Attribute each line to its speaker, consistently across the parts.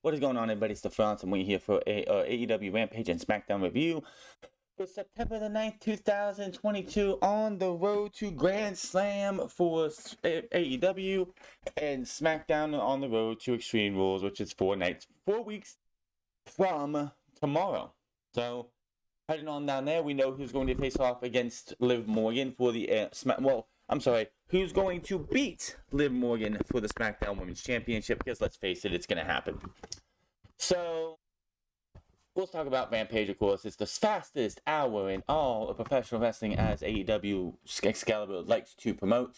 Speaker 1: What is going on, everybody? It's the France, and we're here for a AEW Rampage and SmackDown review for September the 9th, 2022, on the road to Grand Slam for AEW, and SmackDown on the road to Extreme Rules, which is 4 weeks from tomorrow. So, heading on down there, we know who's going to face off against Liv Morgan for the who's going to beat Liv Morgan for the SmackDown Women's Championship, because let's face it, it's going to happen. So, let's talk about Rampage, of course. It's the fastest hour in all of professional wrestling, as AEW Excalibur likes to promote.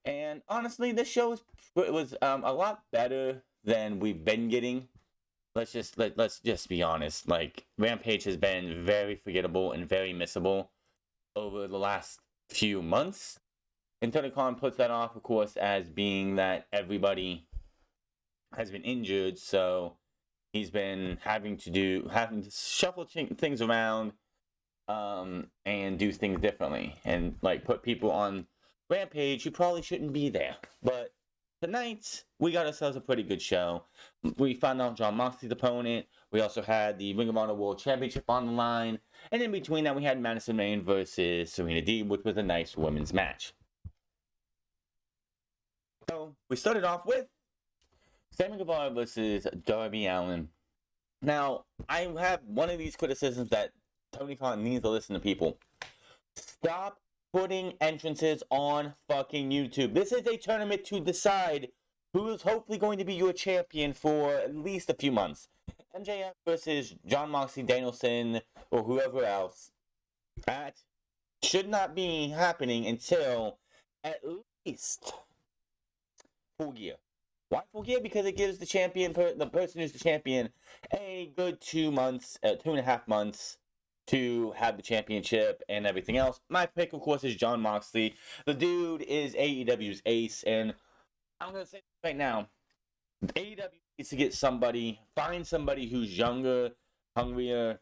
Speaker 1: And honestly, this show was a lot better than we've been getting. Let's just be honest. Like, Rampage has been very forgettable and very missable over the last few months. And Tony Khan puts that off, of course, as being that everybody has been injured, so he's been having to shuffle things around, and do things differently, and like put people on Rampage who probably shouldn't be there. But tonight we got ourselves a pretty good show. We found out Jon Moxley's opponent. We also had the Ring of Honor World Championship on the line, and in between that we had Madison Rayne versus Serena Deeb, which was a nice women's match. So, we started off with Sammy Guevara versus Darby Allin. Now, I have one of these criticisms that Tony Khan needs to listen to people. Stop putting entrances on fucking YouTube. This is a tournament to decide who is hopefully going to be your champion for at least a few months. MJF versus Jon Moxley, Danielson, or whoever else. That should not be happening until at least Full Gear. Why Full Gear? Because it gives the champion, the person who's the champion, a good 2.5 months to have the championship and everything else. My pick, of course, is Jon Moxley. The dude is AEW's ace, and I'm going to say right now, AEW needs to find somebody who's younger, hungrier,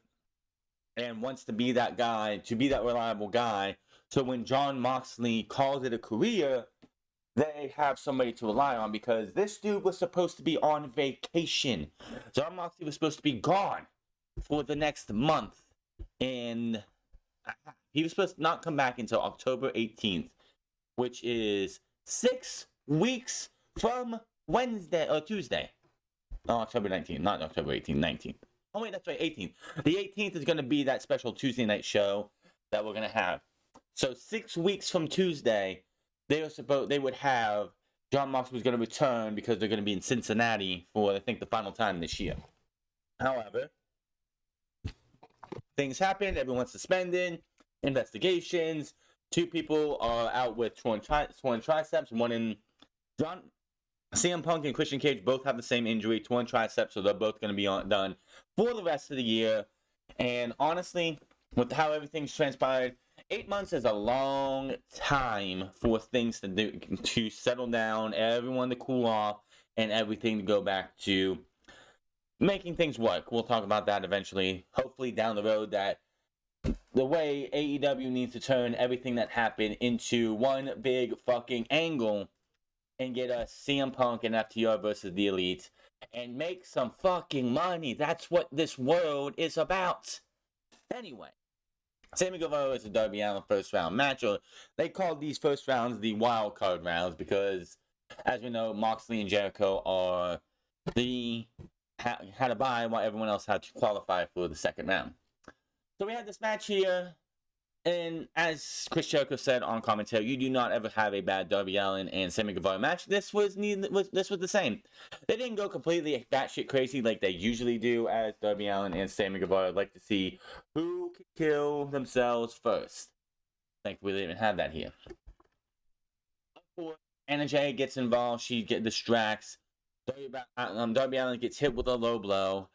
Speaker 1: and wants to be that guy, to be that reliable guy, so when Jon Moxley calls it a career, they have somebody to rely on, because this dude was supposed to be on vacation. Jon Moxley was supposed to be gone for the next month, and he was supposed to not come back until October 18th, which is 6 weeks from Tuesday. No, October 19th, not October 18th, 19th. Oh wait, that's right, 18th. The 18th is going to be that special Tuesday night show that we're going to have. So 6 weeks from Tuesday, they would have Jon Moxley was going to return, because they're going to be in Cincinnati for, I think, the final time this year. However, things happened. Everyone's suspended. Investigations. 2 people are out with torn triceps. One in CM Punk and Christian Cage both have the same injury, torn triceps, so they're both going to be done for the rest of the year. And honestly, with how everything's transpired, 8 months is a long time for things to settle down, everyone to cool off, and everything to go back to making things work. We'll talk about that eventually, hopefully down the road, that the way AEW needs to turn everything that happened into one big fucking angle and get us CM Punk and FTR versus the Elite and make some fucking money. That's what this world is about. Anyway, Sammy Guevara versus Darby Allin first round match, or they called these first rounds the wild card rounds, because, as we know, Moxley and Jericho had a bye while everyone else had to qualify for the second round. So we had this match here, and as Chris Jericho said on commentary, you do not ever have a bad Darby Allin and Sammy Guevara match. This was the same. They didn't go completely batshit crazy like they usually do, as Darby Allin and Sammy Guevara like to see who can kill themselves first. Thankfully, they didn't have that here. Anna Jay gets involved. She distracts. Darby Allin gets hit with a low blow.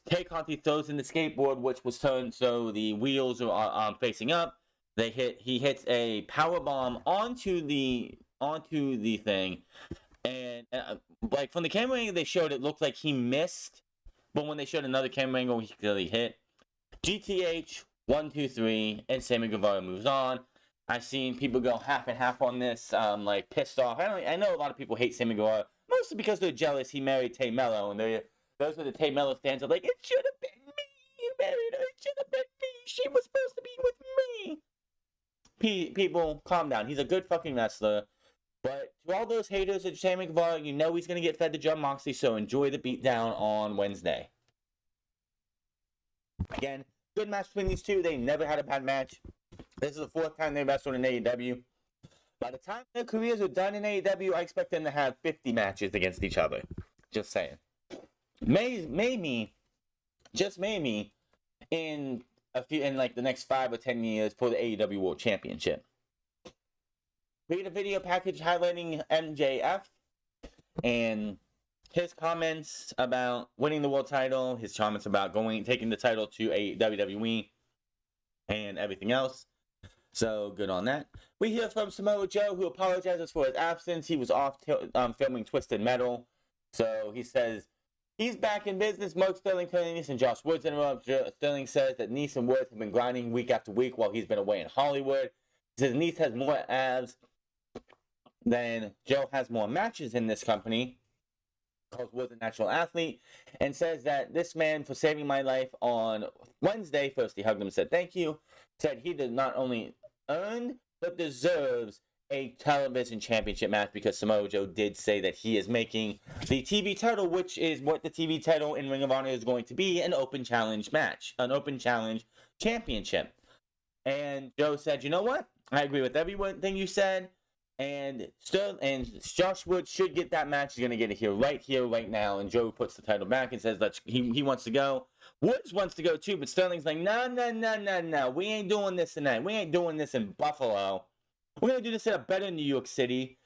Speaker 1: Tay Conti throws in the skateboard, which was turned so the wheels are facing up. He hits a power bomb onto the thing, and like from the camera angle they showed, it looked like he missed, but when they showed another camera angle, he clearly hit. GTH 1, 2, 3, and Sammy Guevara moves on. I've seen people go half and half on this, like pissed off. I know a lot of people hate Sammy Guevara, mostly because they're jealous he married Tay Mello, and Those were the Tay Mello fans are like, it should have been me. You married her. It should have been me. She was supposed to be with me. People, calm down. He's a good fucking wrestler. But to all those haters of Sammy Guevara, you know he's going to get fed to Jon Moxley, so enjoy the beatdown on Wednesday. Again, good match between these two. They never had a bad match. This is the 4th time they wrestled in AEW. By the time their careers are done in AEW, I expect them to have 50 matches against each other. Just saying. Maybe, just maybe, in like the next 5 or 10 years for the AEW World Championship. Read a video package highlighting MJF and his comments about winning the world title, his comments about taking the title to a WWE, and everything else. So good on that. We hear from Samoa Joe, who apologizes for his absence. He was off filming Twisted Metal, so he says he's back in business. Mark Sterling, Karrion, and Josh Woods interrupt. Sterling says that Nice and Woods have been grinding week after week while he's been away in Hollywood. He says Nice has more abs than Joe has more matches in this company, calls Woods a natural athlete, and says that this man, for saving my life on Wednesday, first he hugged him and said thank you, said he did not only earn, but deserves a television championship match, because Samoa Joe did say that he is making the TV title, which is what the TV title in Ring of Honor is going to be, an open challenge match, an open challenge championship. And Joe said, you know what? I agree with everything you said. And Josh Woods should get that match. He's going to get it here, right now. And Joe puts the title back and says that he wants to go. Woods wants to go too, but Sterling's like, no. We ain't doing this tonight. We ain't doing this in Buffalo. We're going to do this in a better New York City,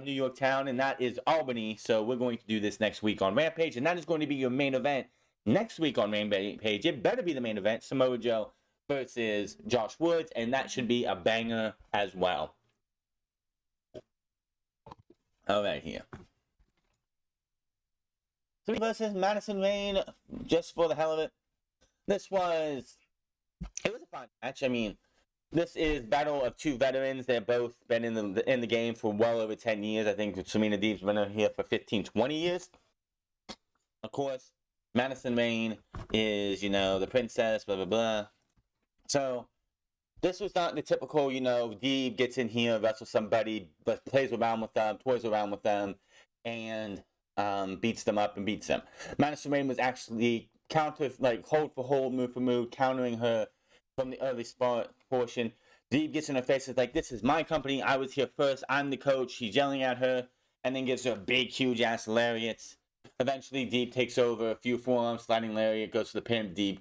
Speaker 1: New York town, and that is Albany. So we're going to do this next week on Rampage, and that is going to be your main event next week on Rampage. It better be the main event, Samoa Joe versus Josh Woods, and that should be a banger as well. All right, here. So versus Madison Rayne, just for the hell of it. It was a fun match. I mean, this is battle of two veterans. They've both been in the game for well over 10 years. I think Serena Deeb's been here for 15, 20 years. Of course, Madison Rayne is, the princess, blah, blah, blah. So, this was not the typical, Deeb gets in here, wrestles somebody, but plays around with them, toys around with them, and beats them up and beats them. Madison Rayne was actually hold for hold, move for move, countering her from the early spot portion. Deeb gets in her face, is like, this is my company, I was here first, I'm the coach. She's yelling at her, and then gives her a big, huge-ass lariat. Eventually, Deeb takes over, a few forearms, sliding lariat, goes to the pin. Deeb,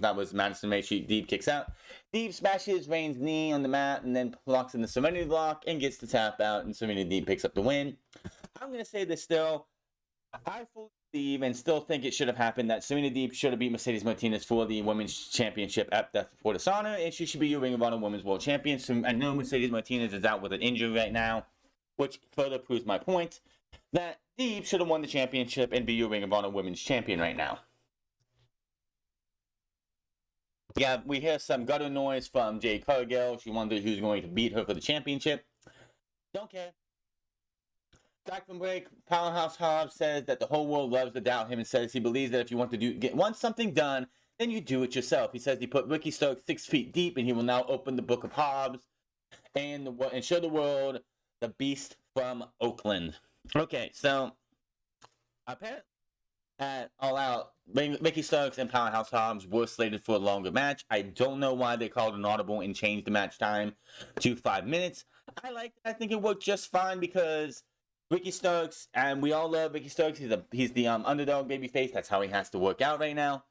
Speaker 1: that was Madison Rayne. Deeb kicks out. Deeb smashes Rayne's knee on the mat and then locks in the Serenity Lock and gets the tap out, and Serenity Deeb picks up the win. I'm going to say this still. I fully believe and still think it should have happened that Serenity Deeb should have beat Mercedes Martinez for the Women's Championship at Death Before Dishonor, and she should be your Ring of Honor Women's World Champion. So I know Mercedes Martinez is out with an injury right now, which further proves my point that Deeb should have won the championship and be your Ring of Honor Women's Champion right now. Yeah, we hear some gutter noise from Jade Cargill. She wonders who's going to beat her for the championship. Don't care. Back from break, Powerhouse Hobbs says that the whole world loves to doubt him and says he believes that if you want to want something done, then you do it yourself. He says he put Ricky Starks 6 feet deep and he will now open the book of Hobbs and show the world the beast from Oakland. Okay, so apparently at All Out, Ricky Starks and Powerhouse Hobbs were slated for a longer match. I don't know why they called an audible and changed the match time to 5 minutes. I think it worked just fine because Ricky Starks, and we all love Ricky Starks. He's the underdog babyface. That's how he has to work out right now.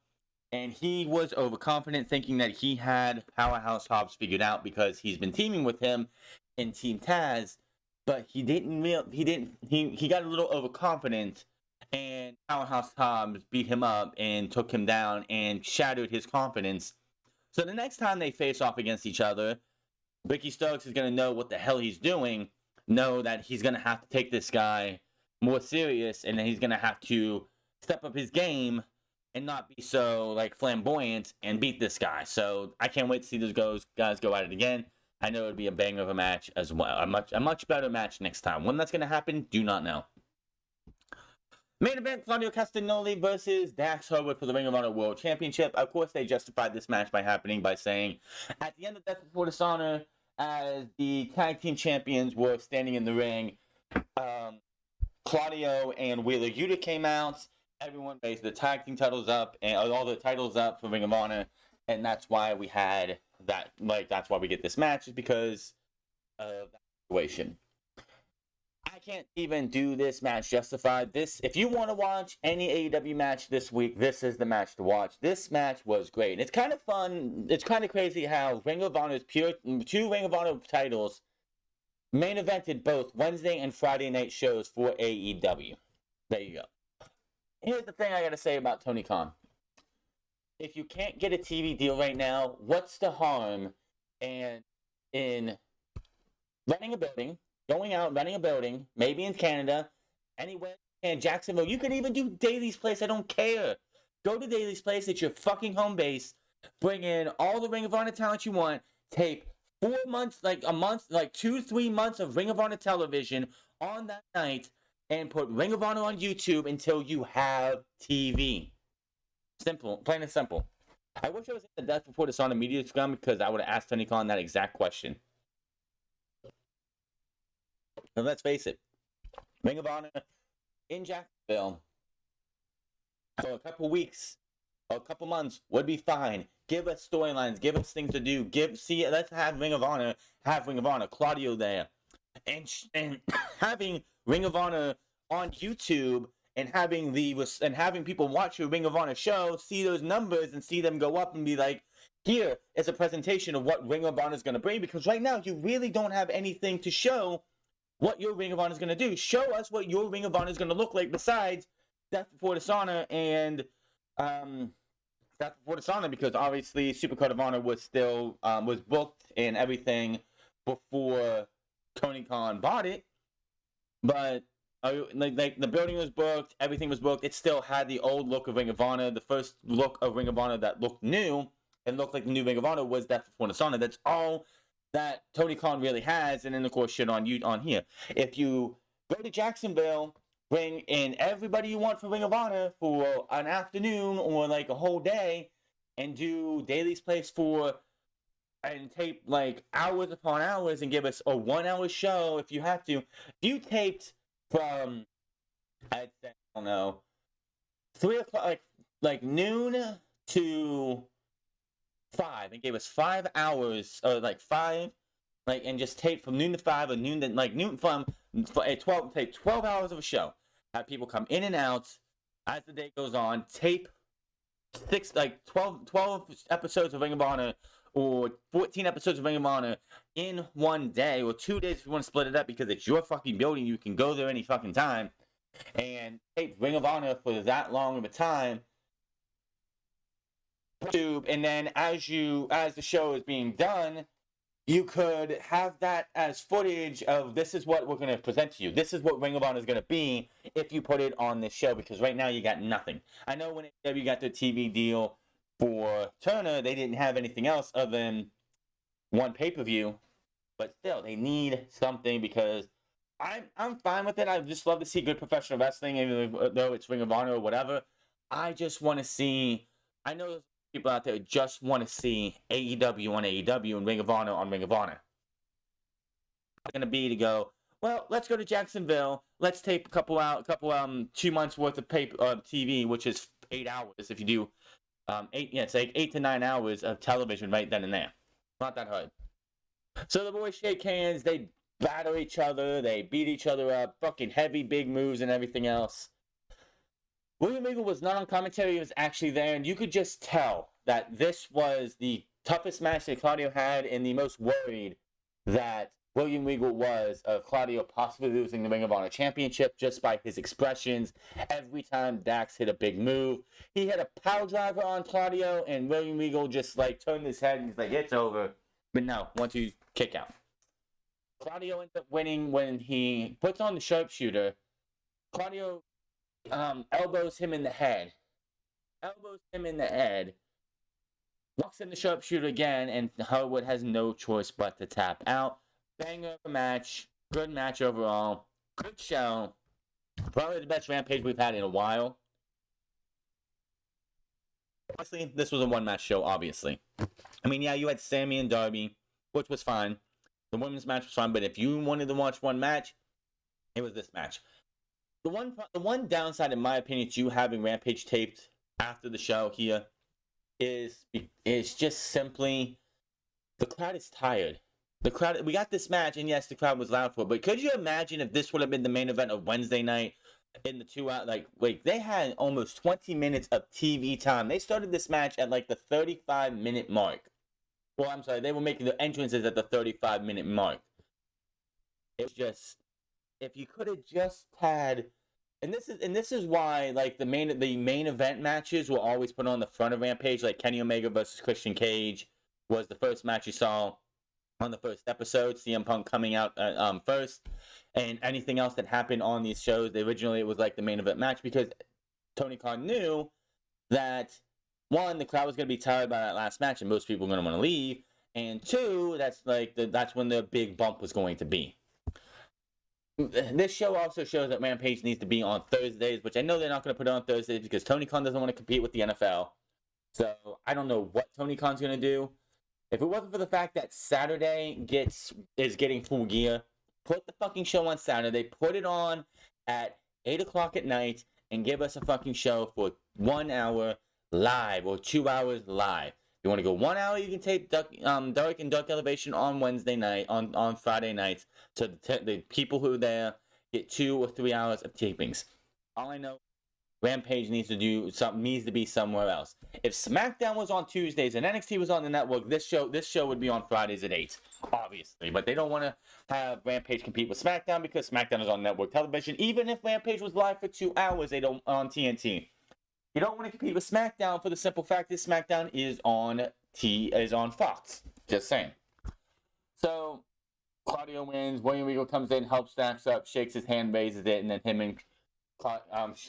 Speaker 1: And he was overconfident, thinking that he had Powerhouse Hobbs figured out because he's been teaming with him in Team Taz. But he got a little overconfident, and Powerhouse Hobbs beat him up and took him down and shattered his confidence. So the next time they face off against each other, Ricky Starks is going to know what the hell he's doing, know that he's going to have to take this guy more serious, and then he's going to have to step up his game and not be so flamboyant and beat this guy. So I can't wait to see those guys go at it again. I know it would be a banger of a match as well. A much better match next time. When that's going to happen, do not know. Main event, Claudio Castagnoli versus Dax Harwood for the Ring of Honor World Championship. Of course, they justified this match by saying, at the end of Death Before Dishonor, as the tag team champions were standing in the ring, Claudio and Wheeler Yuta came out. Everyone raised the tag team titles up and all the titles up for Ring of Honor, and that's why we had that. That's why we get this match, is because of that situation. I can't even do this match justified. If you want to watch any AEW match this week, this is the match to watch. This match was great. It's kind of fun. It's kind of crazy how Ring of Honor's two Ring of Honor titles main evented both Wednesday and Friday night shows for AEW. There you go. Here's the thing I gotta say about Tony Khan. If you can't get a TV deal right now, what's the harm in renting a building, going out, renting a building, maybe in Canada, anywhere in Jacksonville. You could even do Daly's Place. I don't care. Go to Daly's Place. It's your fucking home base. Bring in all the Ring of Honor talent you want. Tape 4 months, like a month, like 2-3 months of Ring of Honor television on that night, and put Ring of Honor on YouTube until you have TV. Simple. Plain and simple. I wish I was in the Death Before Dishonor media scrum, because I would have asked Tony Khan that exact question. And let's face it, Ring of Honor in Jacksonville for a couple weeks or a couple months would be fine. Give us storylines, give us things to do. Let's have Ring of Honor, Claudio there, and having Ring of Honor on YouTube, and having people watch your Ring of Honor show, see those numbers and see them go up, and be like, here is a presentation of what Ring of Honor is going to bring. Because right now you really don't have anything to show what your Ring of Honor is going to do. Show us what your Ring of Honor is going to look like besides Death Before Dishonor and Death Before Dishonor, because obviously Supercard of Honor was still was booked and everything before Tony Khan bought it. But like the building was booked, everything was booked. It still had the old look of Ring of Honor. The first look of Ring of Honor that looked new and looked like the new Ring of Honor was Death Before Dishonor. That's all that Tony Khan really has, and then of course shit on here. If you go to Jacksonville, bring in everybody you want for Ring of Honor for an afternoon or like a whole day, and do Daly's Place and tape like hours upon hours and give us a 1 hour show if you have to. If you taped from, I'd say, I don't know, 3 o'clock, like noon to 5, and gave us 5 hours, or like 5, like, and just tape from noon to 5, or noon from a 12, tape 12 hours of a show. Have people come in and out as the day goes on. Tape 12 episodes of Ring of Honor, or 14 episodes of Ring of Honor in one day, or 2 days if you want to split it up, because it's your fucking building. You can go there any fucking time, and tape Ring of Honor for that long of a time. And then as the show is being done, you could have that as footage of, this is what we're going to present to you. This is what Ring of Honor is going to be if you put it on this show, because right now you got nothing. I know when AEW got their TV deal for Turner, they didn't have anything else other than one pay-per-view, but still, they need something, because I'm fine with it. I just love to see good professional wrestling, even though it's Ring of Honor or whatever. I just want to see, I know there's people out there who just want to see AEW on AEW and Ring of Honor on Ring of Honor. It's going to be to go, well, let's go to Jacksonville. Let's tape a couple 2 months worth of TV, which is 8 hours. If you do it's like 8 to 9 hours of television right then and there. Not that hard. So the boys shake hands. They batter each other. They beat each other up. Fucking heavy, big moves and everything else. William Regal was not on commentary. He was actually there, and you could just tell that this was the toughest match that Claudio had, and the most worried that William Regal was of Claudio possibly losing the Ring of Honor Championship, just by his expressions every time Dax hit a big move. He had a power driver on Claudio, and William Regal just like turned his head and he's like, it's over. But no, 1-2 kick out. Claudio ends up winning when he puts on the sharpshooter. Claudio elbows him in the head. Locks in the sharpshooter again, and Harwood has no choice but to tap out. Banger of a match. Good match overall. Good show. Probably the best Rampage we've had in a while. Honestly, this was a one-match show, obviously. I mean, yeah, you had Sammy and Darby, which was fine. The women's match was fine, but if you wanted to watch one match, it was this match. The one downside, in my opinion, to you having Rampage taped after the show here is just simply the crowd is tired. The crowd, we got this match, and yes, the crowd was loud for it, but could you imagine if this would have been the main event of Wednesday night in the 2 hour, they had almost 20 minutes of TV time. They started this match at like the 35-minute mark. Well, I'm sorry, they were making the entrances at the 35-minute mark. It was just, if you could have just had, and this is why like the main event matches were always put on the front of Rampage, like Kenny Omega versus Christian Cage was the first match you saw on the first episode, CM Punk coming out first, and anything else that happened on these shows, originally it was like the main event match, because Tony Khan knew that, one, the crowd was going to be tired by that last match and most people were going to want to leave, and two, that's when the big bump was going to be. This show also shows that Rampage needs to be on Thursdays, which I know they're not going to put it on Thursdays because Tony Khan doesn't want to compete with the NFL. So I don't know what Tony Khan's going to do. If it wasn't for the fact that Saturday is getting full gear, put the fucking show on Saturday, put it on at 8 o'clock at night, and give us a fucking show for 1 hour live or 2 hours live. If you want to go 1 hour, you can tape Dark and Dark Elevation on Wednesday night, on Friday nights, so the people who are there get 2 or 3 hours of tapings. All I know, Rampage needs to be somewhere else. If SmackDown was on Tuesdays and NXT was on the network, this show would be on Fridays at 8, obviously. But they don't want to have Rampage compete with SmackDown because SmackDown is on network television. Even if Rampage was live for 2 hours, they don't on TNT. You don't want to compete with SmackDown for the simple fact that SmackDown is on Fox. Just saying. So Claudio wins. William Regal comes in, helps Stacks up, shakes his hand, raises it, and then him and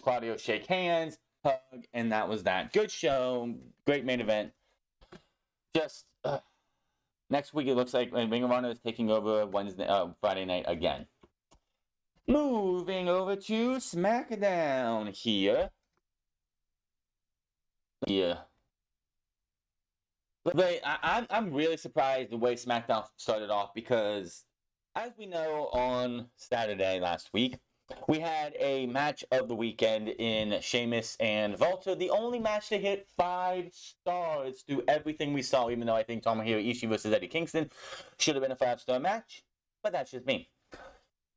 Speaker 1: Claudio shake hands, hug, and that was that. Good show, great main event. Just next week it looks like Ring of Honor is taking over Friday night again. Moving over to SmackDown here. Yeah. But I'm really surprised the way SmackDown started off because, as we know, on Saturday last week, we had a match of the weekend in Sheamus and Volta. The only match to hit 5 stars through everything we saw, even though I think Tomohiro Ishii versus Eddie Kingston should have been a 5-star match. But that's just me.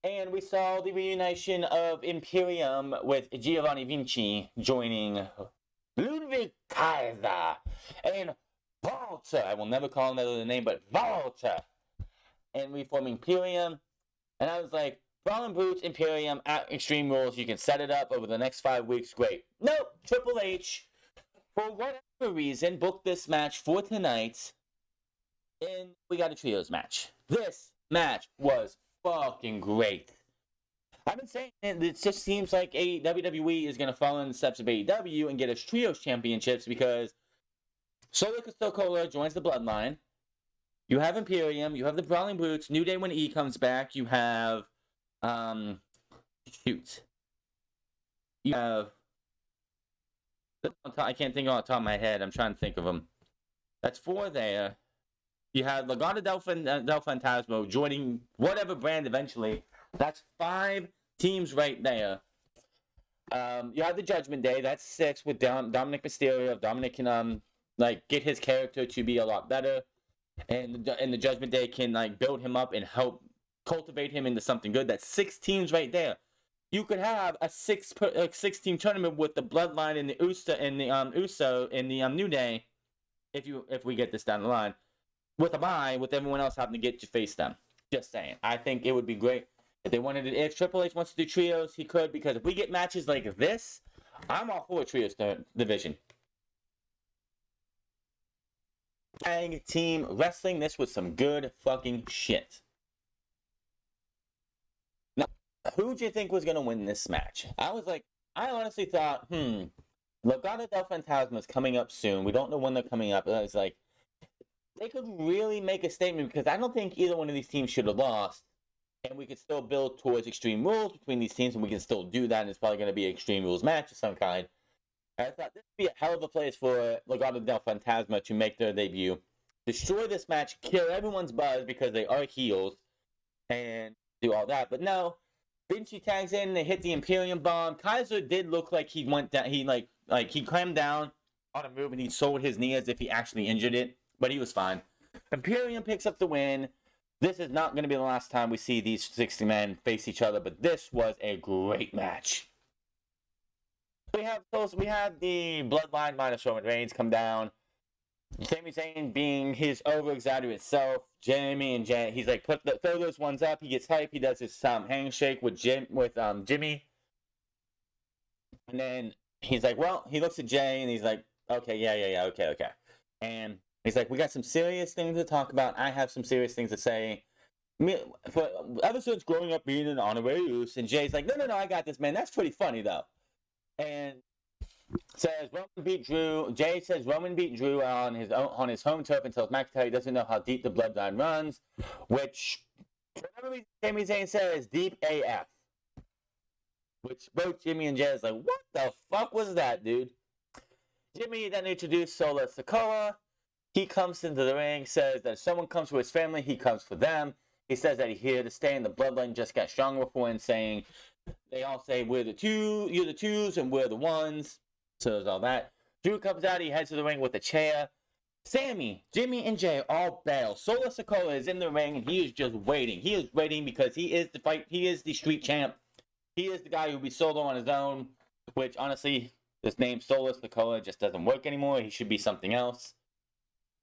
Speaker 1: And we saw the reunition of Imperium with Giovanni Vinci joining Ludwig Kaiser and Volta. I will never call him that other name, but Volta. And we form Imperium. And I was like, Brawling Brutes, Imperium, at Extreme Rules, you can set it up over the next 5 weeks. Great. Nope. Triple H, for whatever reason, booked this match for tonight. And we got a trios match. This match was fucking great. I've been saying it just seems like WWE is going to follow in the steps of AEW and get us trios championships because Solo Sikoa joins the Bloodline. You have Imperium. You have the Brawling Brutes. New Day when E comes back. You have You have, I can't think on the top of my head. I'm trying to think of them. That's 4 there. You have Legado del Fantasma joining whatever brand eventually. That's 5 teams right there. You have the Judgment Day. That's 6 with Dominic Mysterio. Dominic can get his character to be a lot better, and the Judgment Day can build him up and help cultivate him into something good. That's 6 teams right there. You could have a 6-team tournament with the Bloodline and the Uso and the New Day, if we get this down the line, with a bye, with everyone else having to get to face them. Just saying. I think it would be great if they wanted to. If Triple H wants to do trios, he could, because if we get matches like this, I'm all for a trios division. Tag team wrestling. This was some good fucking shit. Now, who do you think was going to win this match? I honestly thought, Legado del Fantasma is coming up soon. We don't know when they're coming up. It's like, they could really make a statement, because I don't think either one of these teams should have lost. and we could still build towards Extreme Rules between these teams, and we can still do that, and it's probably going to be an Extreme Rules match of some kind. And I thought this would be a hell of a place for Legado del Fantasma to make their debut, destroy this match, kill everyone's buzz because they are heels, and do all that. But no, Vinci tags in, they hit the Imperium Bomb. Kaiser did look like he went down, he he clammed down on a move and he sold his knee as if he actually injured it, but he was fine. Imperium picks up the win. This is not going to be the last time we see these 60 men face each other, but this was a great match. We have the Bloodline minus Roman Reigns come down. Sami Zayn being his over-exaggerated self. Jimmy and Jay, he's like, throw those ones up. He gets hype. He does his handshake with Jimmy. And then he's like, well, he looks at Jay and he's like, okay, yeah, okay. And he's like, we got some serious things to talk about. I have some serious things to say. Ever since growing up being an honorarius, and Jay's like, no, I got this, man. That's pretty funny, though. And says Roman beat Drew. Jay says Roman beat Drew on his home turf and tells McIntyre he doesn't know how deep the bloodline runs, which for whatever reason Sami Zayn says deep AF. Which both Jimmy and Jay is like, what the fuck was that, dude? Jimmy then introduced Solo Sikoa. He comes into the ring, says that if someone comes for his family, he comes for them. He says that he's here to stay, and the bloodline just got stronger for him, saying they all say we're the two, you're the twos, and we're the ones. So there's all that. Drew comes out, he heads to the ring with a chair. Sammy, Jimmy, and Jay all bail. Solo Sikoa is in the ring, and he is just waiting. He is waiting because he is the street champ. He is the guy who'll be solo on his own, which honestly, this name Solo Sikoa just doesn't work anymore. He should be something else.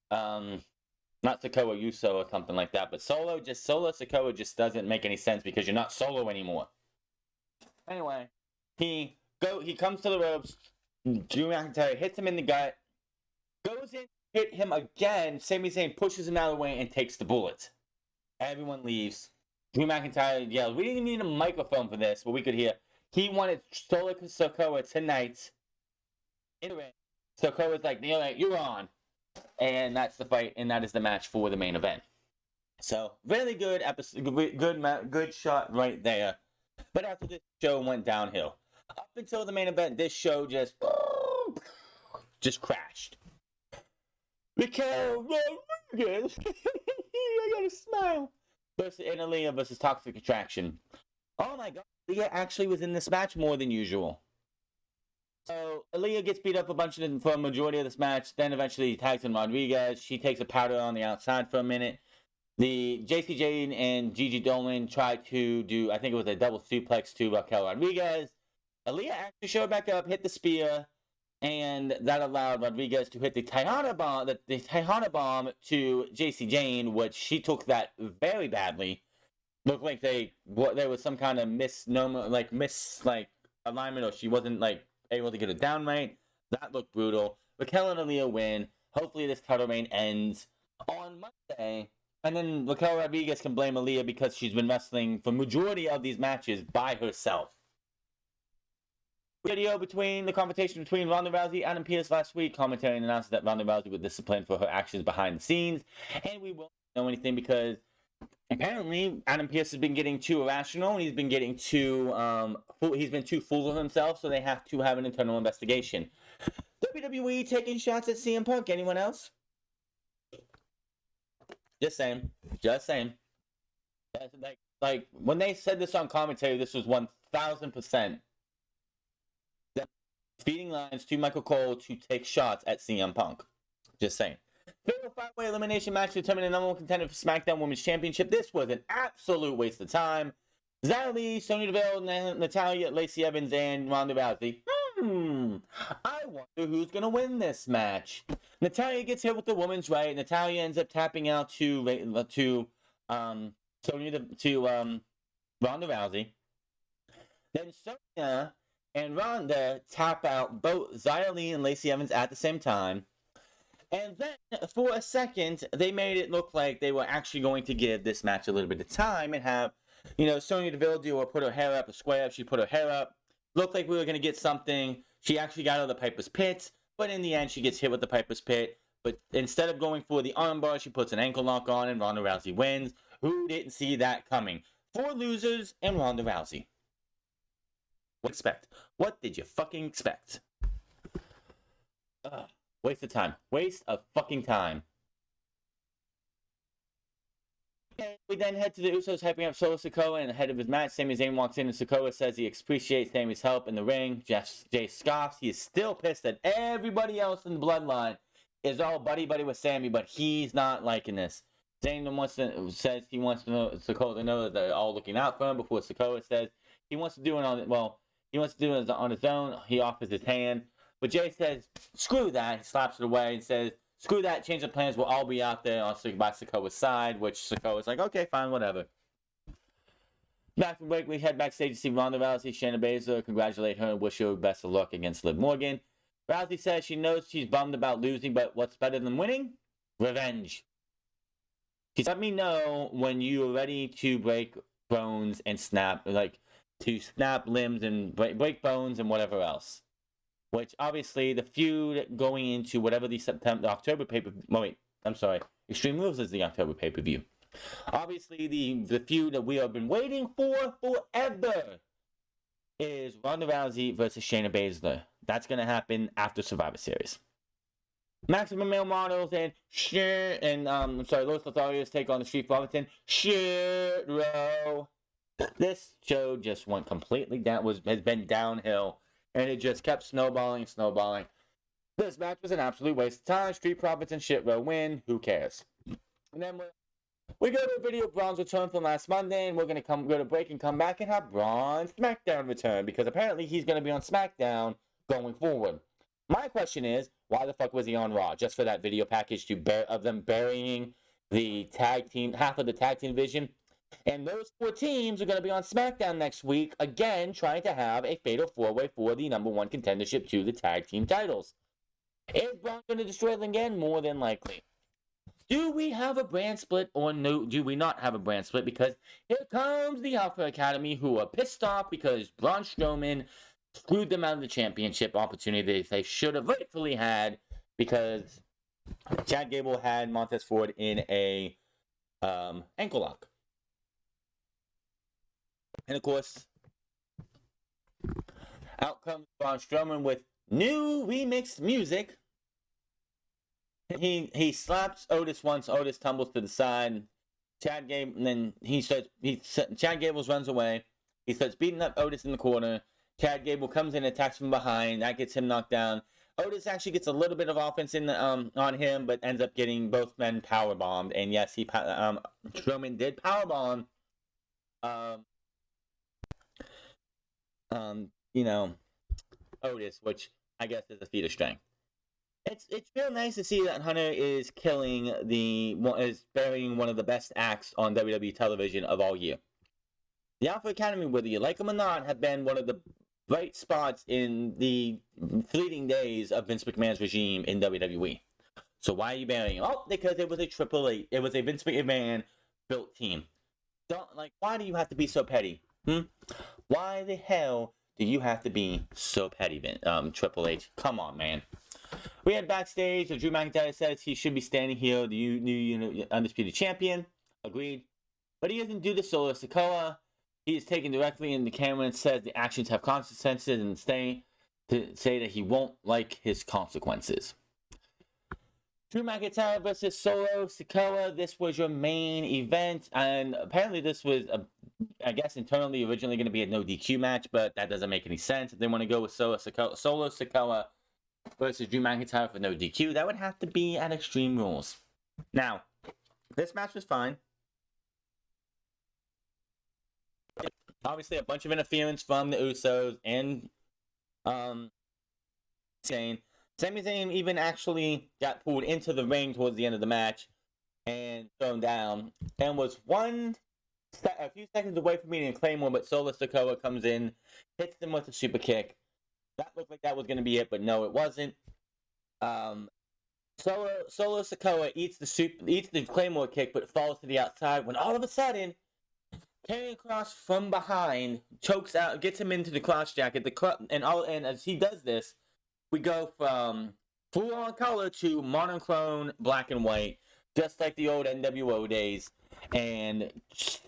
Speaker 1: Not Sikoa Uso or something like that, but Solo Sikoa just doesn't make any sense because you're not solo anymore. Anyway, he comes to the ropes. Drew McIntyre hits him in the gut, goes in, hit him again. Sami Zayn pushes him out of the way and takes the bullet. Everyone leaves. Drew McIntyre yells, we didn't even need a microphone for this, but we could hear. He wanted Solo Sikoa tonight in the ring. Sikoa's like, you're on. And that's the fight, and that is the match for the main event. So, really good episode, good shot right there. But after this show went downhill. Up until the main event, this show just crashed. Raquel Rodriguez, I gotta smile. Versus Aaliyah versus Toxic Attraction. Oh my god, Aaliyah actually was in this match more than usual. So, Aaliyah gets beat up for a majority of this match, then eventually tags in Rodriguez. She takes a powder on the outside for a minute. The JC Jane and Gigi Dolan tried to do, I think it was a double suplex to Raquel Rodriguez. Aaliyah actually showed back up, hit the spear, and that allowed Rodriguez to hit the Tejana bomb to JC Jane, which she took that very badly. Looked like there was some kind of misnomer, alignment, or she wasn't able to get it down right. That looked brutal. Raquel and Aaliyah win. Hopefully this title reign ends on Monday. And then Raquel Rodriguez can blame Aaliyah because she's been wrestling for majority of these matches by herself. Video between the confrontation between Ronda Rousey and Adam Pearce last week. Commentary announced that Ronda Rousey was disciplined for her actions behind the scenes. And we won't know anything because apparently Adam Pearce has been getting too irrational and he's been getting too full of himself, so they have to have an internal investigation. WWE taking shots at CM Punk. Anyone else? Just saying. Like when they said this on commentary, this was 1000% feeding lines to Michael Cole to take shots at CM Punk. Just saying. Fatal 5-way elimination match to determine the number one contender for SmackDown Women's Championship. This was an absolute waste of time. Xia Li, Sonya Deville, Natalya, Lacey Evans, and Ronda Rousey. I wonder who's going to win this match. Natalya gets hit with the woman's right. Natalya ends up tapping out to Ronda Rousey. Then Sonya and Ronda tap out both Xia Li and Lacey Evans at the same time. And then, for a second, they made it look like they were actually going to give this match a little bit of time and have, Sonya Deville put her hair up, a square up. She put her hair up. Looked like we were going to get something. She actually got out of the Piper's Pit, but in the end, she gets hit with the Piper's Pit. But instead of going for the armbar, she puts an ankle lock on, and Ronda Rousey wins. Who didn't see that coming? 4 losers and Ronda Rousey. What did you fucking expect? Waste of time. Waste of fucking time. Okay, we then head to the Usos hyping up Solo Sikoa, and ahead of his match, Sami Zayn walks in and Sikoa says he appreciates Sami's help in the ring. Jay scoffs. He is still pissed that everybody else in the bloodline is all buddy-buddy with Sami, but he's not liking this. Zayn says he wants Sikoa to know that they're all looking out for him before Sikoa says he wants to do it on his own. He offers his hand, but Jay says, screw that. He slaps it away and says, screw that, change of plans, we'll all be out there by Sikoa's side, which Sikoa's like, okay, fine, whatever. Back from break, we head backstage to see Ronda Rousey, Shayna Baszler, congratulate her and wish her best of luck against Liv Morgan. Rousey says she knows she's bummed about losing, but what's better than winning? Revenge. She let me know when you are ready to break bones and snap limbs and break bones and whatever else. Which, obviously, the feud going into whatever the October pay-per-view... Extreme Rules is the October pay-per-view. Obviously, the feud that we have been waiting for forever is Ronda Rousey versus Shayna Baszler. That's going to happen after Survivor Series. Maximum Male Models and Los Lotharios take on the Street Profits. Shit, bro. This show just went completely down, has been downhill. And it just kept snowballing. This match was an absolute waste of time. Street Profits and Shit Row win. Who cares? And then we go to a video of Braun's return from last Monday, and we're going to go to break and come back and have Braun SmackDown return, because apparently he's going to be on SmackDown going forward. My question is, why the fuck was he on Raw? Just for that video package of them burying the tag team, half of the tag team division? And those 4 teams are going to be on SmackDown next week, again, trying to have a fatal 4-way for the number 1 contendership to the tag team titles. Is Braun going to destroy them again? More than likely. Do we have a brand split or no? Do we not have a brand split? Because here comes the Alpha Academy, who are pissed off because Braun Strowman screwed them out of the championship opportunity they should have rightfully had, because Chad Gable had Montez Ford in a ankle lock. And of course, out comes Braun Strowman with new remixed music. He slaps Otis once. Otis tumbles to the side. Chad Gable runs away. He starts beating up Otis in the corner. Chad Gable comes in and attacks from behind. That gets him knocked down. Otis actually gets a little bit of offense on him, but ends up getting both men powerbombed. And yes, Strowman did powerbomb Otis, which I guess is a feat of strength. It's real nice to see that Hunter is burying one of the best acts on WWE television of all year. The Alpha Academy, whether you like them or not, have been one of the bright spots in the fleeting days of Vince McMahon's regime in WWE. So why are you burying them? Oh, because it was a Triple H. It was a Vince McMahon built team. Why do you have to be so petty? Why the hell do you have to be so petty, Triple H? Come on, man. We had backstage. Drew McIntyre says he should be standing here, the new undisputed champion. Agreed. But he doesn't do the Solo Sikoa. He is taken directly in the camera and says the actions have consequences, and say that he won't like his consequences. Drew McIntyre versus Solo Sikoa. This was your main event, and apparently this was, I guess, internally originally going to be a no DQ match, but that doesn't make any sense. If they want to go with Solo Sikoa versus Drew McIntyre for no DQ, that would have to be at Extreme Rules. Now, this match was fine. Obviously, a bunch of interference from the Usos and Sami Zayn even actually got pulled into the ring towards the end of the match and thrown down, and was a few seconds away from meeting a Claymore, but Solo Sikoa comes in, hits them with a super kick. That looked like that was going to be it, but no, it wasn't. Solo Sikoa eats the Claymore kick, but falls to the outside, when all of a sudden, Karrion Kross from behind chokes out, gets him into the cross jacket. And as he does this, we go from full-on color to monochrome black and white, just like the old NWO days. And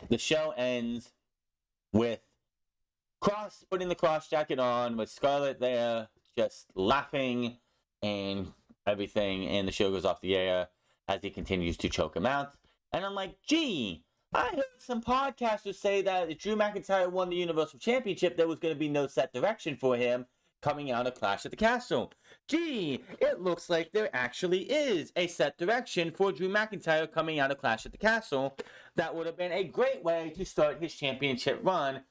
Speaker 1: the show ends with Kross putting the Kross jacket on, with Scarlett there just laughing and everything, and the show goes off the air as he continues to choke him out. And I'm like, gee, I heard some podcasters say that if Drew McIntyre won the Universal Championship, there was going to be no set direction for him coming out of Clash at the Castle. Gee, it looks like there actually is a set direction for Drew McIntyre coming out of Clash at the Castle. That would have been a great way to start his championship run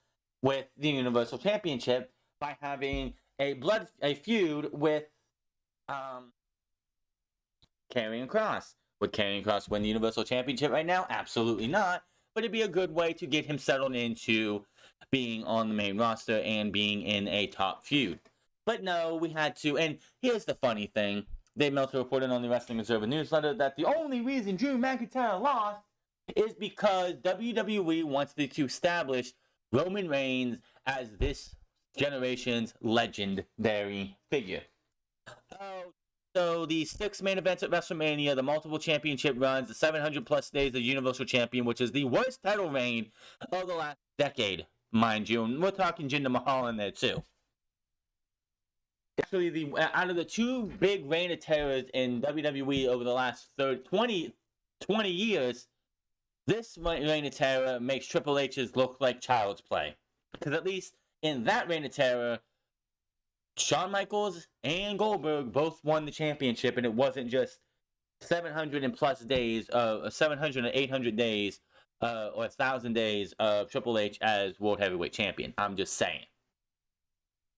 Speaker 1: with the Universal Championship by having a feud with Karrion Kross. Would Karrion Kross win the Universal Championship right now? Absolutely not. But it'd be a good way to get him settled into being on the main roster and being in a top feud. But no, we had to. And here's the funny thing. Dave Meltzer reported on the Wrestling Observer newsletter that the only reason Drew McIntyre lost is because WWE wants to establish Roman Reigns as this generation's legendary figure. So the 6 main events at WrestleMania, the multiple championship runs, the 700 plus days of Universal Champion, which is the worst title reign of the last decade, mind you. And we're talking Jinder Mahal in there too. Actually, out of the 2 big reign of terrors in WWE over the last 20 years, this reign of terror makes Triple H's look like child's play. Because at least in that reign of terror, Shawn Michaels and Goldberg both won the championship, and it wasn't just 700 and plus days, 700 and 800 days, or 1,000 days of Triple H as World Heavyweight Champion. I'm just saying.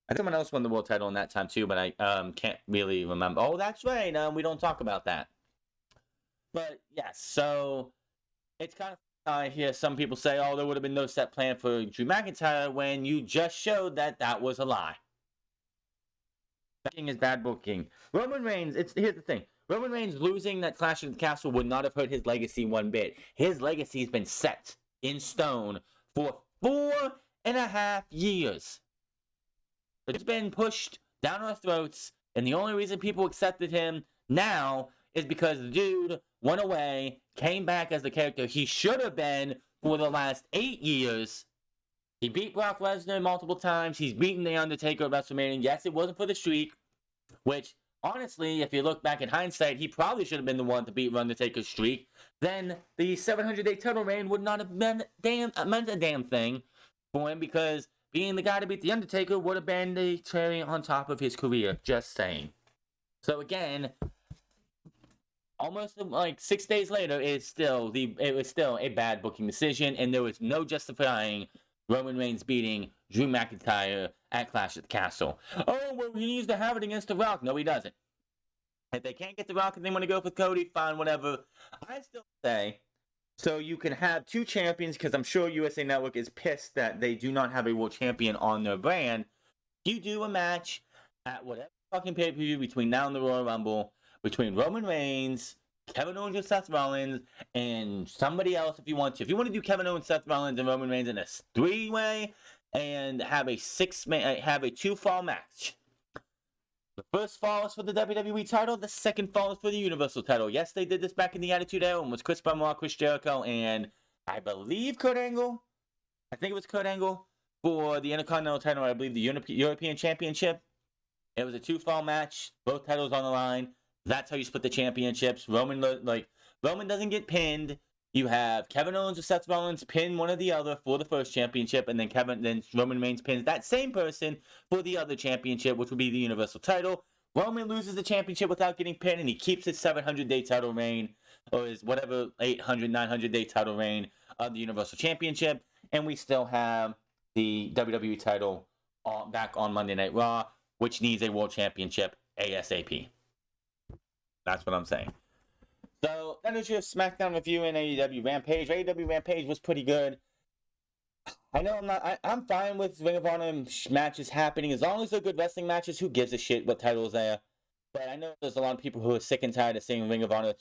Speaker 1: I think someone else won the world title in that time too, but I can't really remember. Oh, that's right. We don't talk about that. But yes, so it's kind of I hear some people say, "Oh, there would have been no set plan for Drew McIntyre," when you just showed that that was a lie. Booking is bad booking. Roman Reigns, here's the thing. Roman Reigns losing that Clash of the Castle would not have hurt his legacy one bit. His legacy has been set in stone for 4.5 years. It's been pushed down our throats, and the only reason people accepted him now is because the dude went away, came back as the character he should have been for the last 8 years. He beat Brock Lesnar multiple times. He's beaten The Undertaker at WrestleMania. Yes, it wasn't for the streak, which, honestly, if you look back in hindsight, he probably should have been the one to beat Undertaker's streak. Then the 700-day title reign would not have meant a damn thing for him, because being the guy to beat The Undertaker would have been the cherry on top of his career. Just saying. So again, almost like 6 days later, it was still a bad booking decision, and there was no justifying Roman Reigns beating Drew McIntyre at Clash at the Castle. Oh, well, he needs to have it against The Rock. No, he doesn't. If they can't get The Rock and they want to go for Cody, fine, whatever. I still say, so you can have 2 champions, because I'm sure USA Network is pissed that they do not have a world champion on their brand. You do a match at whatever fucking pay-per-view between now and the Royal Rumble, between Roman Reigns, Kevin Owens and Seth Rollins, and somebody else if you want to. If you want to do Kevin Owens, Seth Rollins, and Roman Reigns in a 3-way, and have a 2-fall match. The first fall is for the WWE title. The second fall is for the Universal title. Yes, they did this back in the Attitude Era, and was Chris Benoit, Chris Jericho, and I believe Kurt Angle. I think it was Kurt Angle for the Intercontinental title. I believe the European Championship. It was a 2-fall match. Both titles on the line. That's how you split the championships. Roman doesn't get pinned. You have Kevin Owens or Seth Rollins pin one or the other for the first championship, and then Roman Reigns pins that same person for the other championship, which would be the Universal title. Roman loses the championship without getting pinned, and he keeps his 700-day title reign, or his whatever 800, 900-day title reign of the Universal Championship, and we still have the WWE title back on Monday Night Raw, which needs a World Championship ASAP. That's what I'm saying. So, that is your SmackDown review in AEW Rampage. AEW Rampage was pretty good. I know I'm fine with Ring of Honor matches happening. As long as they're good wrestling matches, who gives a shit what title is there? But I know there's a lot of people who are sick and tired of seeing Ring of Honor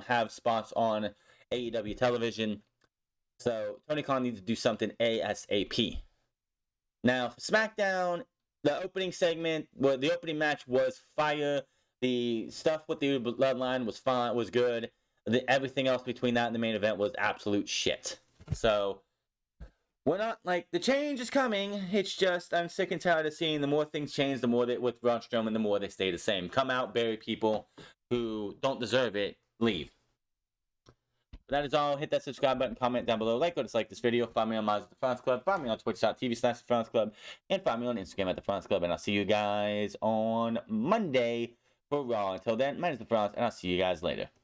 Speaker 1: have spots on AEW television. So, Tony Khan needs to do something ASAP. Now, for SmackDown, the opening match was fire. The stuff with the Bloodline was fine, was good. Everything else between that and the main event was absolute shit. So, we're not like the change is coming. It's just I'm sick and tired of seeing the more things change, the more that with Braun Strowman, the more they stay the same. Come out, bury people who don't deserve it, leave. But that is all. Hit that subscribe button, comment down below, like or dislike this video. Find me on Miles at the France Club. Find me on Twitch.tv/the France Club, and find me on Instagram at the France Club. And I'll see you guys on Monday for Raw. Until then, my name is the France, and I'll see you guys later.